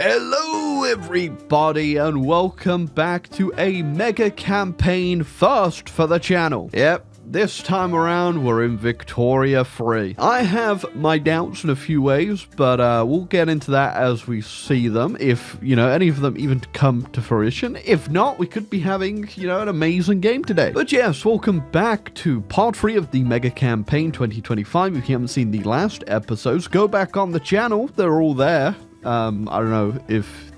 Hello everybody and welcome back to a mega campaign first for the channel. Yep, this time around we're in Victoria 3. I have my doubts in a few ways, but we'll get into that as we see them, if, any of them even come to fruition. If not, we could be having, an amazing game today. But yes, welcome back to part 3 of the mega campaign 2025. If you haven't seen the last episodes, go back on the channel, they're all there. I don't know if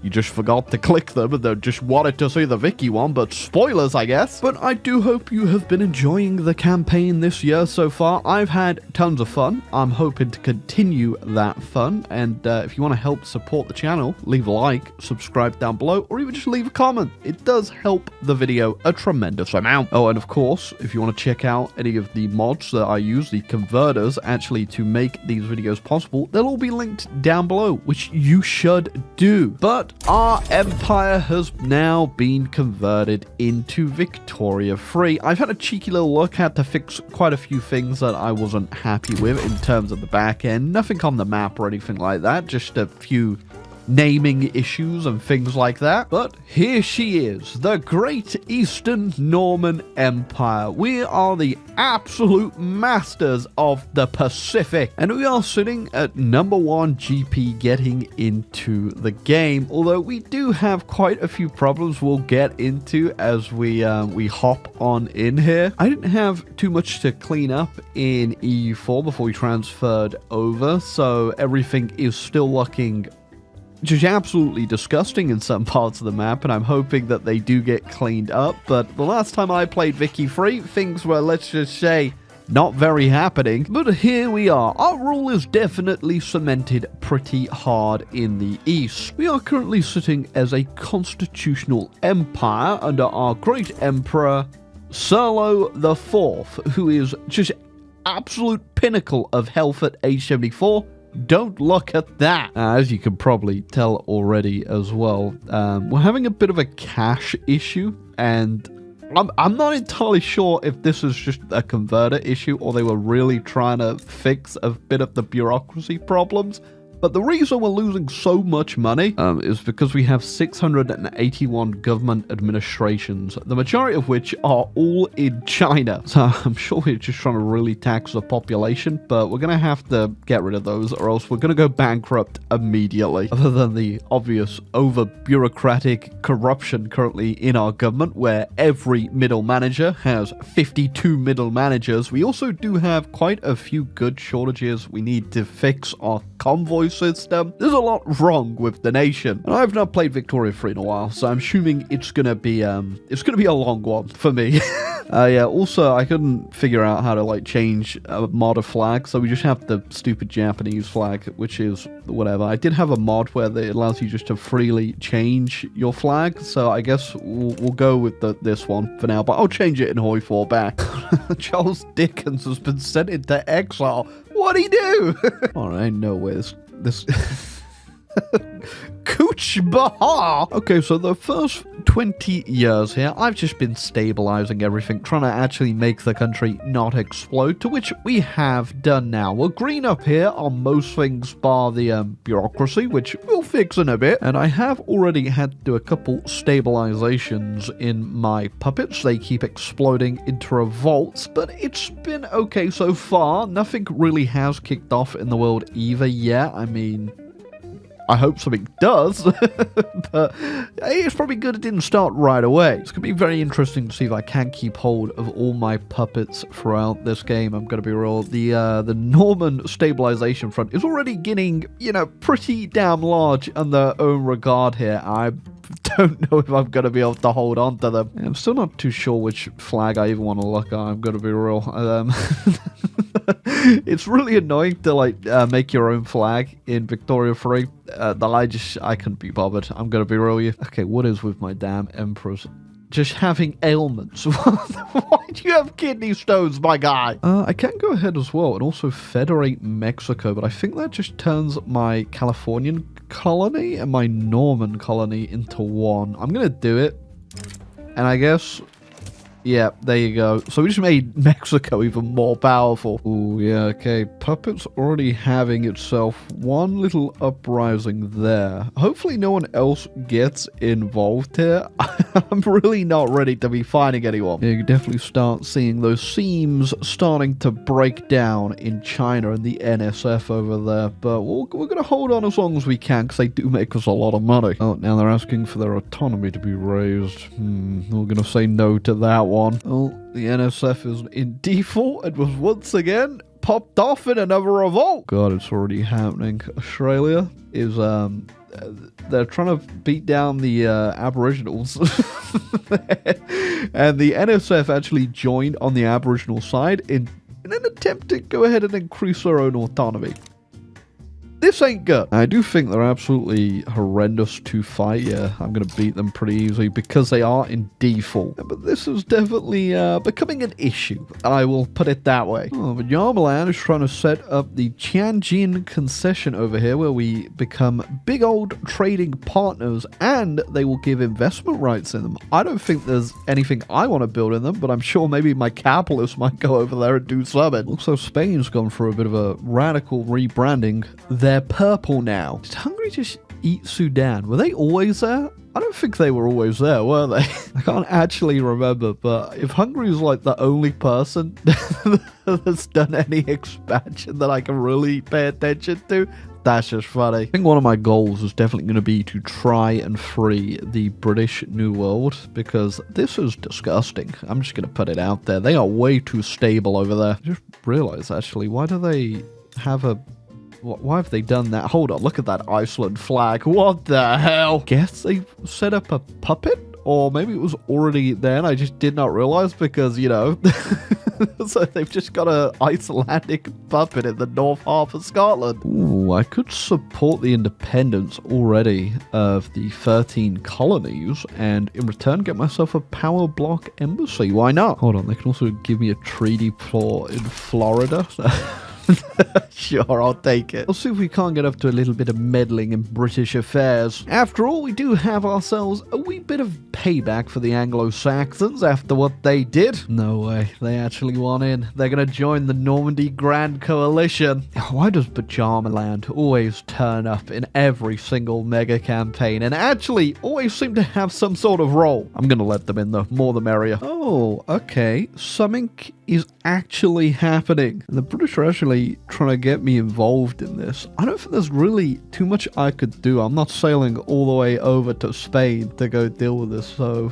you just forgot to click them and then just wanted to see the Vicky one, but spoilers, I guess. But I do hope you have been enjoying the campaign this year so far. I've had tons of fun. I'm hoping to continue that fun. And if you want to help support the channel, leave a like, subscribe down below, or even just leave a comment. It does help the video a tremendous amount. Oh, and of course, if you want to check out any of the mods that I use, the converters, actually to make these videos possible, they'll all be linked down below, which you should do. But our empire has now been converted into Victoria 3. I've had a cheeky little look, had to fix quite a few things that I wasn't happy with in terms of the back end. Nothing on the map or anything like that, just a few naming issues and things like that. But here she is, the Great Eastern Norman Empire. We are the absolute masters of the Pacific, and we are sitting at #1 GP getting into the game, although we do have quite a few problems we'll get into as we hop on in here. I didn't have too much to clean up in EU4 before we transferred over, so everything is still looking just absolutely disgusting in some parts of the map, and I'm hoping that they do get cleaned up. But the last time I played VIC3, things were, let's just say, not very happening. But here we are. Our rule is definitely cemented pretty hard in the east. We are currently sitting as a constitutional empire under our great emperor, Serlo IV, who is just absolute pinnacle of health at age 74. Don't look at that. As you can probably tell already as well, we're having a bit of a cash issue, and I'm not entirely sure if this is just a converter issue or they were really trying to fix a bit of the bureaucracy problems. But the reason we're losing so much money is because we have 681 government administrations, the majority of which are all in China. So I'm sure we're just trying to really tax the population, but we're going to have to get rid of those or else we're going to go bankrupt immediately. Other than the obvious over-bureaucratic corruption currently in our government, where every middle manager has 52 middle managers, we also do have quite a few good shortages. We need to fix our convoy system. There's a lot wrong with the nation, and I've not played Victoria 3 in a while, so I'm assuming it's gonna be a long one for me. Yeah, also I couldn't figure out how to change a mod of flag, so we just have the stupid Japanese flag, which is whatever. I did have a mod where it allows you just to freely change your flag, so I guess we'll go with this one for now, but I'll change it in Hoi 4 back. Charles Dickens has been sent into exile. What'd he do? Oh, I know where this Cooch Bahar. Okay, so the first 20 years here, I've just been stabilizing everything, trying to actually make the country not explode, to which we have done now. We're green up here on most things bar the bureaucracy, which we'll fix in a bit. And I have already had to do a couple stabilizations in my puppets. They keep exploding into revolts, but it's been okay so far. Nothing really has kicked off in the world either yet. I mean, I hope something does, but it's probably good it didn't start right away. It's going to be very interesting to see if I can keep hold of all my puppets throughout this game. I'm going to be real. The Norman stabilization front is already getting, pretty damn large in their own regard here. I don't know if I'm going to be able to hold on to them. I'm still not too sure which flag I even want to look at. I'm going to be real. It's really annoying to make your own flag in Victoria 3. I couldn't be bothered. I'm going to be real with you. Okay, what is with my damn emperors? Just having ailments. Why do you have kidney stones, my guy? I can go ahead as well and also federate Mexico, but I think that just turns my Californian colony and my Norman colony into one. I'm going to do it, and I guess Yeah, there you go. So we just made Mexico even more powerful. Oh, yeah, okay. Puppet's already having itself one little uprising there. Hopefully no one else gets involved here. I'm really not ready to be fighting anyone. Yeah, you can definitely start seeing those seams starting to break down in China and the NSF over there. But we're going to hold on as long as we can because they do make us a lot of money. Oh, now they're asking for their autonomy to be raised. We're going to say no to that one. Oh, the NSF is in default and was once again popped off in another revolt. God, it's already happening. Australia is, they're trying to beat down the Aboriginals. And the NSF actually joined on the Aboriginal side in an attempt to go ahead and increase their own autonomy. This ain't good. I do think they're absolutely horrendous to fight. Yeah, I'm going to beat them pretty easily because they are in default. But this is definitely becoming an issue. I will put it that way. Oh, but Yarmaland is trying to set up the Tianjin concession over here where we become big old trading partners and they will give investment rights in them. I don't think there's anything I want to build in them, but I'm sure maybe my capitalists might go over there and do something. Looks like Spain's gone for a bit of a radical rebranding. They're purple now. Did Hungary just eat Sudan? Were they always there? I don't think they were always there, were they? I can't actually remember, but if Hungary is like the only person that's done any expansion that I can really pay attention to, that's just funny. I think one of my goals is definitely going to be to try and free the British New World because this is disgusting. I'm just going to put it out there. They are way too stable over there. I just realized actually, why do they have a... Why have they done that? Hold on, look at that Iceland flag. What the hell? Guess they set up a puppet? Or maybe it was already there and I just did not realize because, you know, so they've just got an Icelandic puppet in the north half of Scotland. Ooh, I could support the independence already of the 13 colonies and in return get myself a power block embassy. Why not? Hold on, they can also give me a treaty in Florida. Sure, I'll take it. Let's see if we can't get up to a little bit of meddling in British affairs. After all, we do have ourselves a wee bit of payback for the Anglo-Saxons after what they did. No way, they actually want in. They're gonna join the Normandy Grand Coalition. Why does Pyjamaland always turn up in every single mega campaign and actually always seem to have some sort of role? I'm gonna let them in though, more the merrier. Oh, okay, something is actually happening. And the British are actually trying to get me involved in this. I don't think there's really too much I could do. I'm not sailing all the way over to Spain to go deal with this. So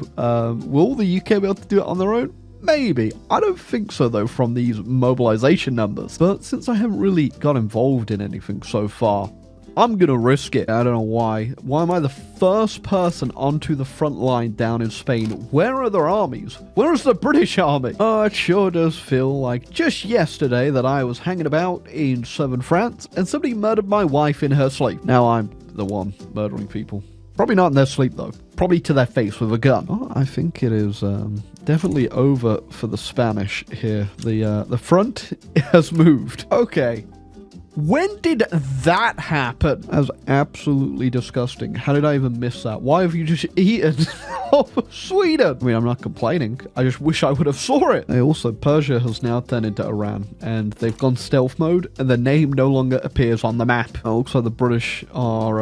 will the UK be able to do it on their own? Maybe. I don't think so though from these mobilization numbers. But since I haven't really got involved in anything so far, I'm gonna risk it. I don't know why. Why am I the first person onto the front line down in Spain? Where are their armies? Where is the British army? Oh, it sure does feel like just yesterday that I was hanging about in southern France and somebody murdered my wife in her sleep. Now I'm the one murdering people. Probably not in their sleep though. Probably to their face with a gun. Oh, I think it is definitely over for the Spanish here. The front has moved. Okay. When did that happen? That was absolutely disgusting. How did I even miss that? Why have you just eaten off of Sweden? I mean, I'm not complaining. I just wish I would have saw it. Also, Persia has now turned into Iran, and they've gone stealth mode, and their name no longer appears on the map. Also, the British are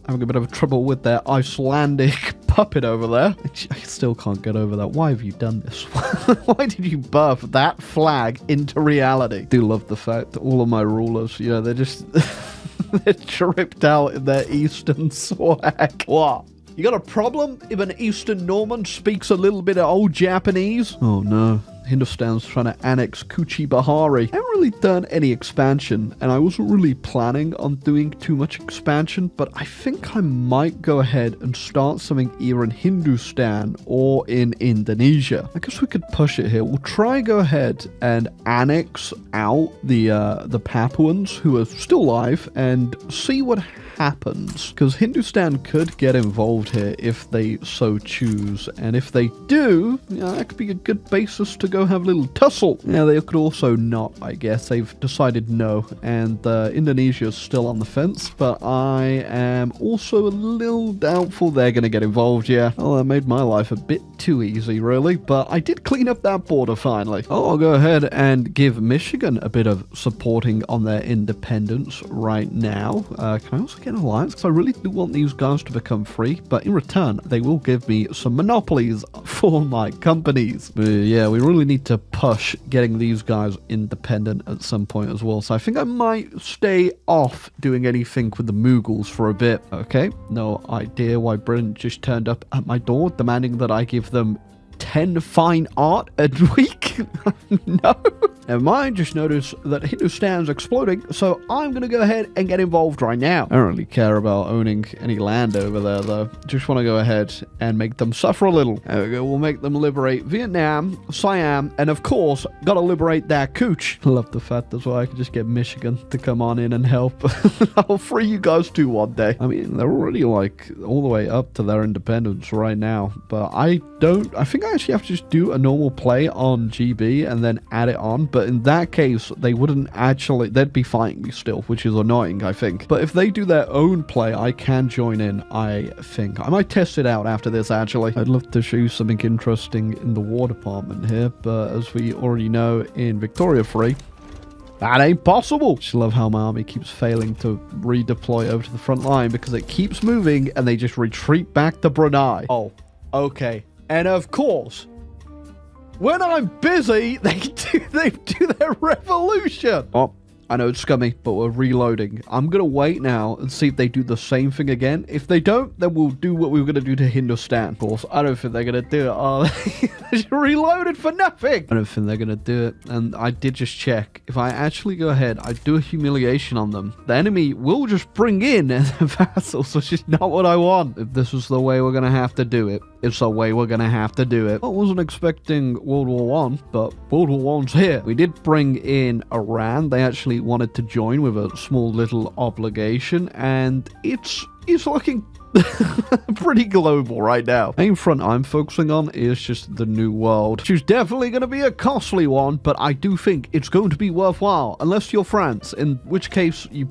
having a bit of trouble with their Icelandic puppet over there. I still can't get over that. Why have you done this? Why did you birth that flag into reality? I do love the fact that all of my rulers, you know, they're just they're tripped out in their Eastern swag. What? You got a problem if an Eastern Norman speaks a little bit of old Japanese? Oh no. Hindustan's trying to annex Kuchi Bahari. I haven't really done any expansion, and I wasn't really planning on doing too much expansion, but I think I might go ahead and start something either in Hindustan or in Indonesia. I guess we could push it here. We'll try go ahead and annex out the Papuans who are still alive and see what happens. Because Hindustan could get involved here if they so choose. And if they do, that could be a good basis to go have a little tussle. Yeah, they could also not, I guess. They've decided no. And Indonesia's still on the fence. But I am also a little doubtful they're going to get involved, yeah. Well, that made my life a bit too easy, really. But I did clean up that border finally. Oh, I'll go ahead and give Michigan a bit of supporting on their independence right now. Can I also get an alliance? Because I really do want these guys to become free, but in return, they will give me some monopolies for my companies. But yeah, we really need to push getting these guys independent at some point as well. So I think I might stay off doing anything with the Mughals for a bit. Okay, no idea why Britain just turned up at my door demanding that I give them 10 fine art a week? No. Never mind, just notice that Hindustan's exploding, so I'm going to go ahead and get involved right now. I don't really care about owning any land over there, though. Just want to go ahead and make them suffer a little. There we go, we'll make them liberate Vietnam, Siam, and of course, gotta liberate that cooch. I love the fact as well I can just get Michigan to come on in and help. I'll free you guys too one day. I mean, they're already like all the way up to their independence right now, but I think I actually have to just do a normal play on GB and then add it on. But in that case, they wouldn't actually, they'd be fighting me still, which is annoying, I think. But if they do their own play, I can join in, I think. I might test it out after this, actually. I'd love to show you something interesting in the war department here, but as we already know in Victoria 3, that ain't possible. Just love how my army keeps failing to redeploy over to the front line because it keeps moving and they just retreat back to Brunei. Oh, okay. And of course, when I'm busy, they do their revolution. Oh, I know it's scummy, but we're reloading. I'm going to wait now and see if they do the same thing again. If they don't, then we'll do what we were going to do to Hindustan. Of course, I don't think they're going to do it, are they? They just reloaded for nothing. I don't think they're going to do it. And I did just check. If I actually go ahead, I do a humiliation on them, the enemy will just bring in the vassals, which is not what I want. If this is the way we're going to have to do it, it's the way we're going to have to do it. I wasn't expecting World War One, but World War One's here. We did bring in Iran. They actually wanted to join with a small little obligation, and it's looking pretty global right now. Main front I'm focusing on is just the New World, which is definitely going to be a costly one, but I do think it's going to be worthwhile, unless you're France, in which case you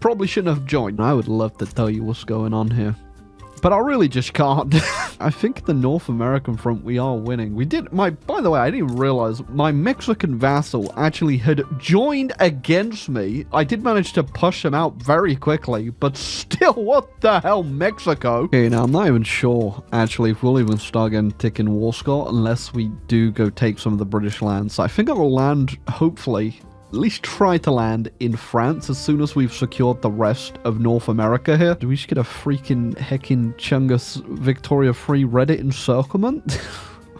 probably shouldn't have joined. I would love to tell you what's going on here, but I really just can't. I think the North American front, we are winning. We did, by the way, I didn't even realize my Mexican vassal actually had joined against me. I did manage to push him out very quickly, but still, what the hell, Mexico? Okay, now I'm not even sure, actually, if we'll even start getting tick in war score unless we do go take some of the British lands. So I think I will land, hopefully, at least try to land in France as soon as we've secured the rest of North America here. Do we just get a freaking heckin' Chungus Victoria Free Reddit encirclement?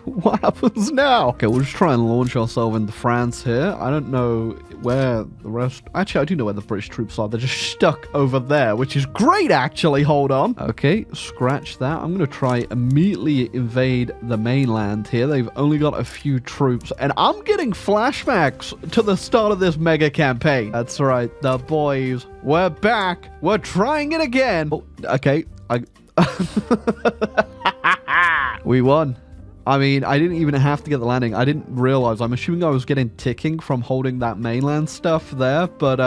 What happens now? Okay, we'll just try and launch ourselves into France here. I don't know where the rest... Actually, I do know where the British troops are. They're just stuck over there, which is great, actually. Hold on. Okay, scratch that. I'm going to try immediately invade the mainland here. They've only got a few troops, and I'm getting flashbacks to the start of this mega campaign. That's right. The boys, we're back. We're trying it again. Oh, okay. We won. I mean, I didn't even have to get the landing. I didn't realize. I'm assuming I was getting ticking from holding that mainland stuff there. But,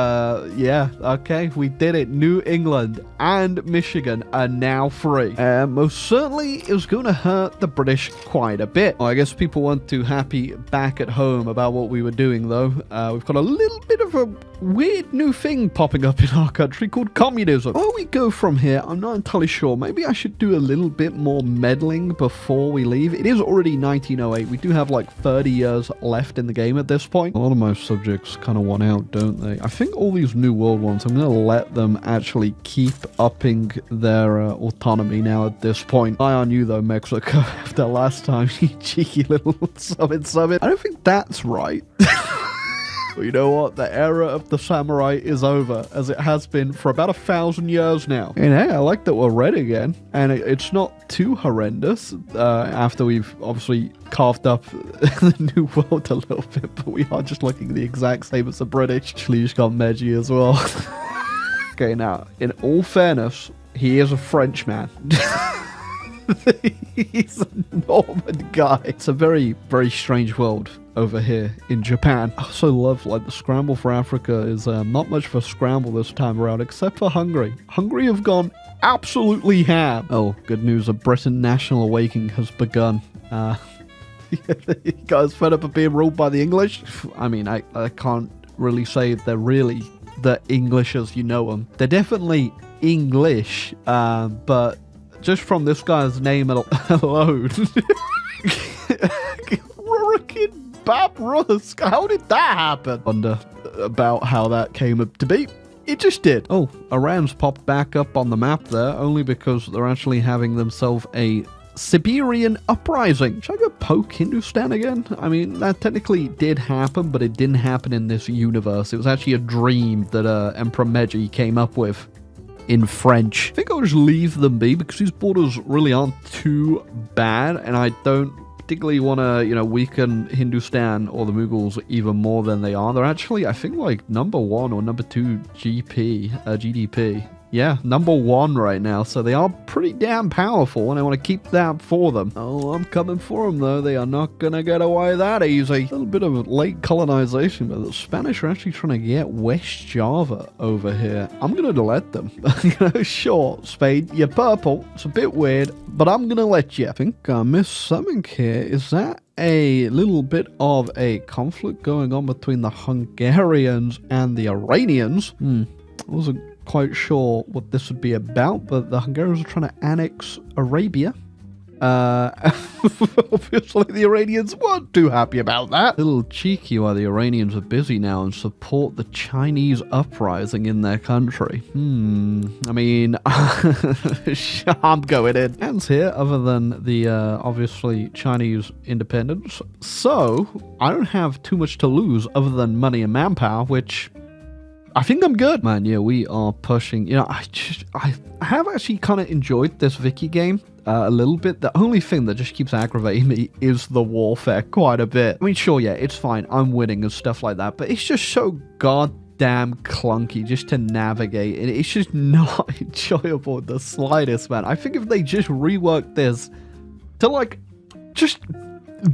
yeah. Okay, we did it. New England and Michigan are now free. Most certainly, it was going to hurt the British quite a bit. Well, I guess people weren't too happy back at home about what we were doing, though. We've got a little bit of a weird new thing popping up in our country called communism. Where we go from here, I'm not entirely sure. Maybe I should do a little bit more meddling before we leave. It is already 1908. We do have like 30 years left in the game at this point. A lot of my subjects kind of want out, don't they? I think all these New World ones, I'm going to let them actually keep upping their autonomy now at this point. Eye on you though, Mexico, after last time, you cheeky little summit. I don't think that's right. Well, you know what? The era of the samurai is over, as it has been for about 1,000 years now. And hey, I like that we're red again. And it's not too horrendous after we've obviously carved up the New World a little bit, but we are just looking the exact same as the British. Actually, just got Meiji as well. Okay, now, in all fairness, he is a Frenchman. He's a Norman guy. It's a very, very strange world over here in Japan. I also love, like, the scramble for Africa is not much of a scramble this time around, except for Hungary. Hungary have gone absolutely ham. Oh, good news, a Britain national awakening has begun. You guys fed up of being ruled by the English? I mean, I can't really say they're really the English as you know them. They're definitely English, but just from this guy's name alone. Rurikin Babrusk, how did that happen? Wonder about how that came up to be. It just did. Oh, Iran's popped back up on the map there, only because they're actually having themselves a Siberian uprising. Should I go poke Hindustan again? I mean, that technically did happen, but it didn't happen in this universe. It was actually a dream that Emperor Meiji came up with in French. I think I'll just leave them be because these borders really aren't too bad, and I don't particularly want to, you know, weaken Hindustan or the Mughals even more than they are. They're actually, I think, like number 1 or number 2 GDP. Yeah, number 1 right now, so they are pretty damn powerful, and I want to keep that for them. Oh, I'm coming for them, though. They are not going to get away that easy. A little bit of late colonization, but the Spanish are actually trying to get West Java over here. I'm going to let them. Sure, Spain, you're purple. It's a bit weird, but I'm going to let you. I think I missed something here. Is that a little bit of a conflict going on between the Hungarians and the Iranians? I wasn't quite sure what this would be about, but the Hungarians are trying to annex Arabia. Obviously the Iranians weren't too happy about that. A little cheeky while the Iranians are busy now and support the Chinese uprising in their country. I mean, I'm going in. Hands here other than the obviously Chinese independence. So I don't have too much to lose other than money and manpower, which I think I'm good. Man, yeah, we are pushing. You know, I have actually kind of enjoyed this Vicky game a little bit. The only thing that just keeps aggravating me is the warfare quite a bit. I mean, sure, yeah, it's fine. I'm winning and stuff like that, but it's just so goddamn clunky just to navigate. And it's just not enjoyable in the slightest, man. I think if they just reworked this to, like, just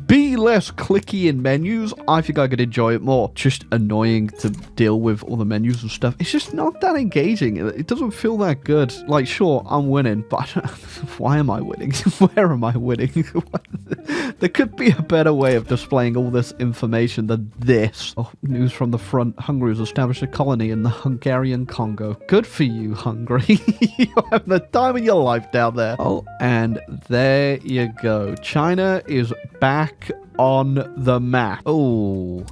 be less clicky in menus, I think I could enjoy it more. Just annoying to deal with all the menus and stuff. It's just not that engaging. It doesn't feel that good. Like, sure, I'm winning, but why am I winning? Where am I winning? There could be a better way of displaying all this information than this. Oh, news from the front. Hungary has established a colony in the Hungarian Congo. Good for you, Hungary. You have the time of your life down there. Oh, and there you go. China is back on the map. Oh.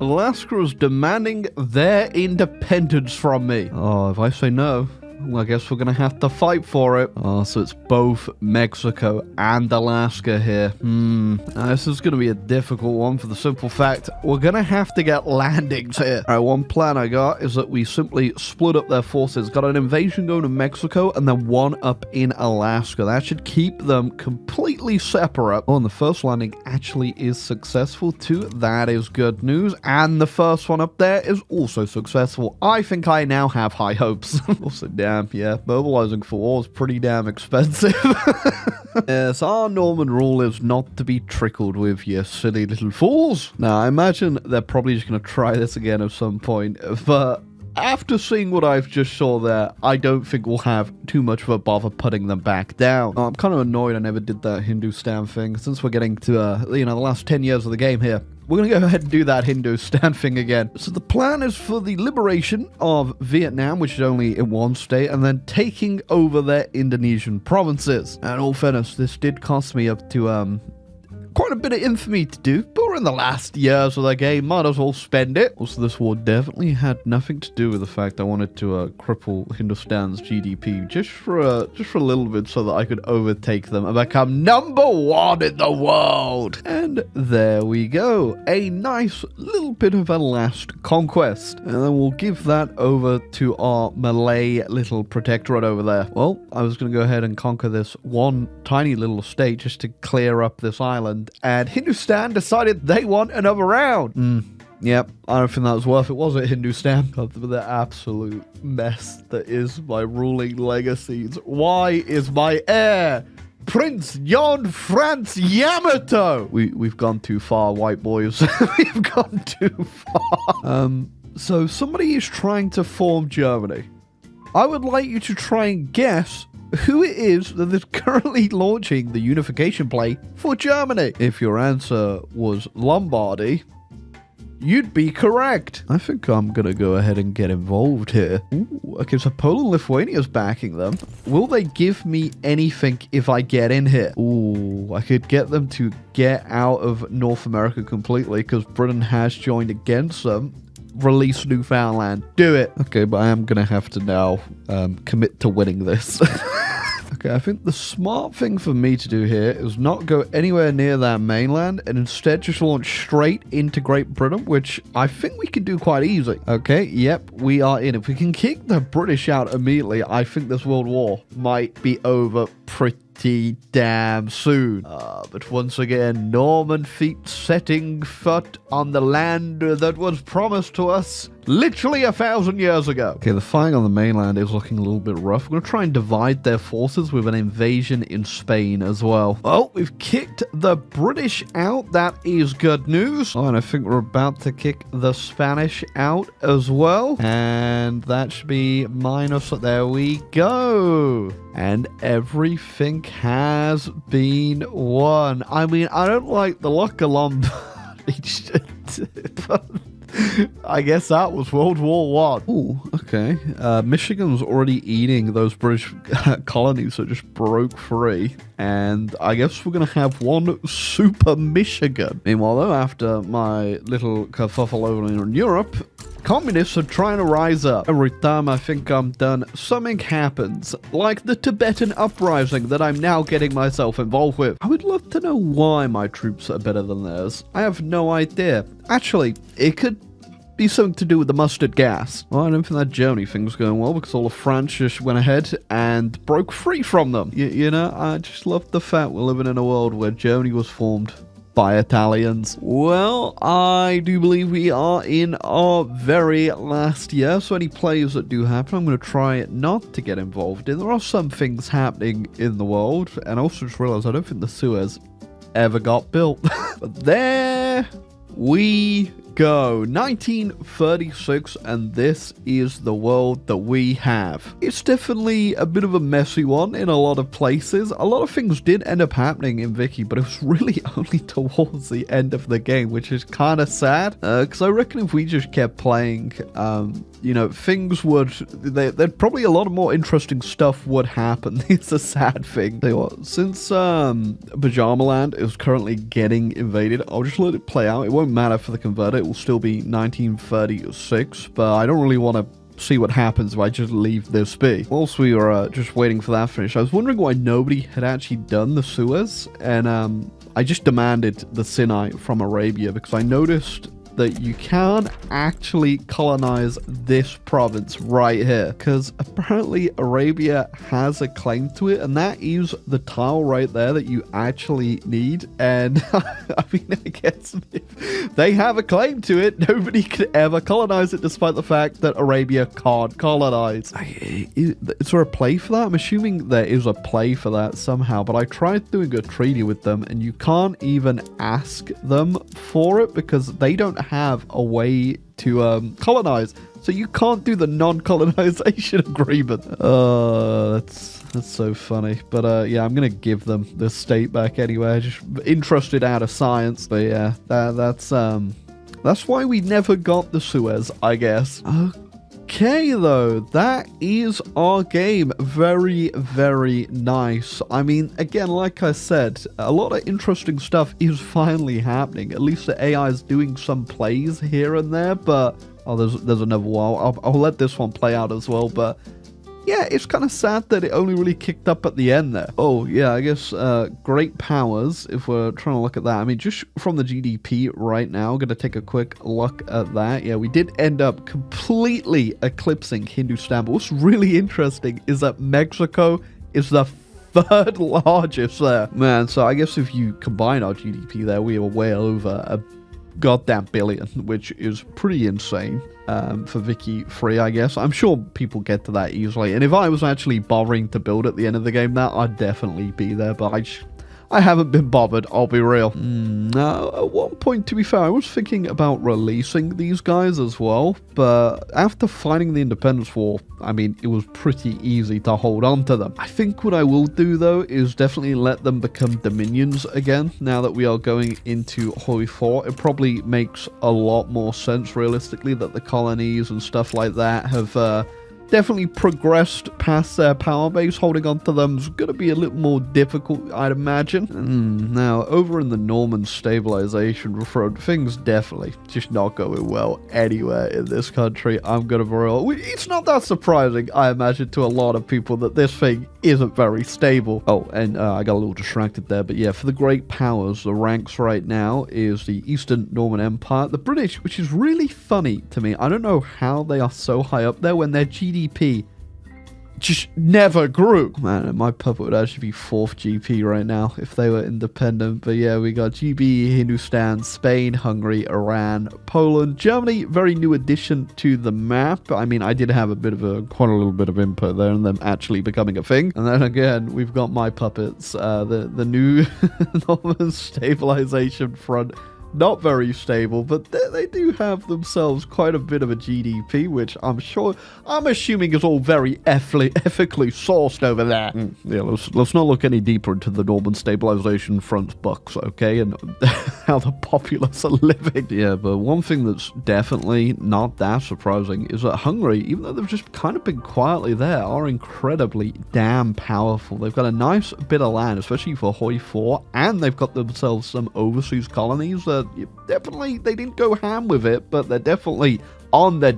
Alaska is demanding their independence from me. Oh, if I say no, well, I guess we're going to have to fight for it. Oh, so it's both Mexico and Alaska here. This is going to be a difficult one for the simple fact we're going to have to get landings here. All right, one plan I got is that we simply split up their forces. Got an invasion going to Mexico and then one up in Alaska. That should keep them completely separate. Oh, and the first landing actually is successful too. That is good news. And the first one up there is also successful. I think I now have high hopes. Also, yeah, mobilizing for war is pretty damn expensive. Yes, our Norman rule is not to be trickled with, you silly little fools. Now, I imagine they're probably just going to try this again at some point, but after seeing what I've just saw there, I don't think we'll have too much of a bother putting them back down. I'm kind of annoyed I never did that Hindustan thing, since we're getting to, the last 10 years of the game here. We're going to go ahead and do that Hindustan thing again. So the plan is for the liberation of Vietnam, which is only in one state, and then taking over their Indonesian provinces. And in all fairness, this did cost me up to, quite a bit of infamy to do, but we're in the last years of the game, might as well spend it. Also, this war definitely had nothing to do with the fact I wanted to cripple Hindustan's GDP just for a little bit so that I could overtake them and become #1 in the world. And there we go, a nice little bit of a last conquest, and then we'll give that over to our Malay little protectorate over there. Well, I was going to go ahead and conquer this one tiny little state just to clear up this island, and Hindustan decided they want another round. Yep, I don't think that was worth it, was it, Hindustan? The absolute mess that is my ruling legacies. Why is my heir Prince Jan Franz Yamato? We've gone too far, white boys. We've gone too far. So somebody is trying to form Germany. I would like you to try and guess who it is that is currently launching the unification play for Germany. If your answer was Lombardy, you'd be correct. I think I'm gonna go ahead and get involved here. Ooh, okay, so Poland and Lithuania's backing them. Will they give me anything if I get in here? Ooh, I could get them to get out of North America completely because Britain has joined against them. Release Newfoundland. Do it. Okay, but I am gonna have to now commit to winning this. Okay, I think the smart thing for me to do here is not go anywhere near that mainland and instead just launch straight into Great Britain, which I think we can do quite easy. Okay, yep, we are in. If we can kick the British out immediately, I think this world war might be over pretty damn soon. But once again, Norman feet setting foot on the land that was promised to us literally 1,000 years ago. Okay, the fighting on the mainland is looking a little bit rough. We're going to try and divide their forces with an invasion in Spain as well. Well, we've kicked the British out. That is good news. Oh, and I think we're about to kick the Spanish out as well. And that should be minus. There we go. And everything has been won. I mean, I don't like the luck of Lombardy, but I guess that was World War I. Ooh, okay. Michigan's already eating those British colonies that just broke free. And I guess we're going to have one super Michigan. Meanwhile, though, after my little kerfuffle over in Europe, communists are trying to rise up. Every time I think I'm done, something happens, like the Tibetan uprising that I'm now getting myself involved with. I would love to know why my troops are better than theirs. I have no idea. Actually, it could be something to do with the mustard gas. Well, I don't think that Germany thing's going well because all the French just went ahead and broke free from them. You know, I just love the fact we're living in a world where Germany was formed by Italians. Well, I do believe we are in our very last year, so any plays that do happen, I'm going to try not to get involved in. There are some things happening in the world, and I also just realized I don't think the Suez ever got built. But there we go. 1936, and this is the world that we have. It's definitely a bit of a messy one in a lot of places. A lot of things did end up happening in Vicky, but it was really only towards the end of the game, which is kind of sad. Because I reckon if we just kept playing, you know, things would... There'd probably a lot of more interesting stuff would happen. It's a sad thing. Tell you what, since Pajamaland is currently getting invaded, I'll just let it play out. It won't matter for the converter. It will still be 1936, but I don't really want to see what happens if I just leave this be. Whilst we were just waiting for that to finish, I was wondering why nobody had actually done the Suez, and I just demanded the Sinai from Arabia because I noticed that you can actually colonize this province right here, because apparently Arabia has a claim to it, and that is the tile right there that you actually need. And I mean, I guess if they have a claim to it, nobody could ever colonize it, despite the fact that Arabia can't colonize. Is there a play for that? I'm assuming there is a play for that somehow, but I tried doing a treaty with them, and you can't even ask them for it because they don't have a way to colonize, so you can't do the non-colonization agreement. That's so funny. But yeah, I'm gonna give them the state back anyway. Just interested out of science. But yeah, that's why we never got the Suez, I guess. Okay, though, that is our game. Very, very nice. I mean, again, like I said, a lot of interesting stuff is finally happening. At least the AI is doing some plays here and there, but... Oh, there's another one. I'll let this one play out as well, but... Yeah, it's kind of sad that it only really kicked up at the end there. Oh, yeah, I guess great powers, if we're trying to look at that. I mean, just from the GDP right now, going to take a quick look at that. Yeah, we did end up completely eclipsing Hindustan, but what's really interesting is that Mexico is the third largest there. Man, so I guess if you combine our GDP there, we are way over $1 goddamn billion, which is pretty insane. For VIC3, I guess. I'm sure people get to that easily, and if I was actually bothering to build at the end of the game now, I'd definitely be there, but I haven't been bothered, I'll be real. Now, at one point, to be fair, I was thinking about releasing these guys as well, but after fighting the Independence War, I mean, it was pretty easy to hold on to them. I think what I will do, though, is definitely let them become dominions again, now that we are going into Hoi 4. It probably makes a lot more sense, realistically, that the colonies and stuff like that have definitely progressed past their power base. Holding on to them is going to be a little more difficult, I'd imagine. Now, over in the Norman stabilization front, things definitely just not going well anywhere in this country. I'm going to be real. It's not that surprising, I imagine, to a lot of people that this thing isn't very stable. Oh, and I got a little distracted there, but yeah, for the great powers, the ranks right now is the Eastern Norman Empire, the British, which is really funny to me. I don't know how they are so high up there when their GDP just never grew. Man, my puppet would actually be 4th GP right now if they were independent. But yeah, we got GB, Hindustan, Spain, Hungary, Iran, Poland, Germany, very new addition to the map. I mean, I did have quite a little bit of input there and them actually becoming a thing. And then again, we've got my puppets, the new Norman stabilization front. Not very stable, but they do have themselves quite a bit of a GDP, which I'm assuming is all very ethically sourced over there. Yeah, let's not look any deeper into the Norman stabilization front's bucks, okay, and how the populace are living. Yeah, but one thing that's definitely not that surprising is that Hungary, even though they've just kind of been quietly there, are incredibly damn powerful. They've got a nice bit of land, especially for Hoi 4, and they've got themselves some overseas colonies that definitely, they didn't go ham with it, but they're definitely on the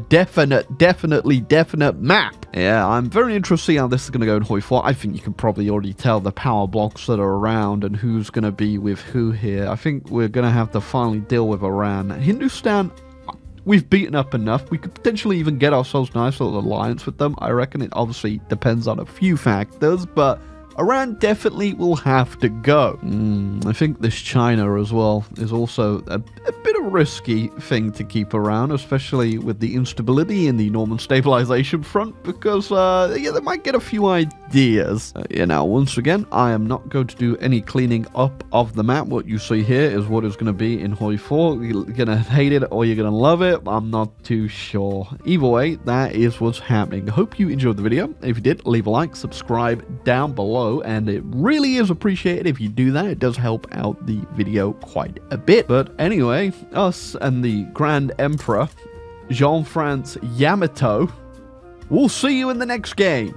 definite map. Yeah, I'm very interested to see how this is going to go in Hoi 4. I think you can probably already tell the power blocks that are around and who's going to be with who here. I think we're going to have to finally deal with Iran. Hindustan, we've beaten up enough. We could potentially even get ourselves a nice little alliance with them. I reckon it obviously depends on a few factors, but Iran definitely will have to go. I think this China as well is also a bit of a risky thing to keep around, especially with the instability in the Norman stabilization front, because yeah, they might get a few ideas. Yeah, now, once again, I am not going to do any cleaning up of the map. What you see here is what is going to be in Hoi 4. You're going to hate it or you're going to love it. I'm not too sure. Either way, that is what's happening. Hope you enjoyed the video. If you did, leave a like, subscribe down below, and it really is appreciated if you do that. It does help out the video quite a bit. But anyway, us and the Grand Emperor, Jean-France Yamato, we'll see you in the next game.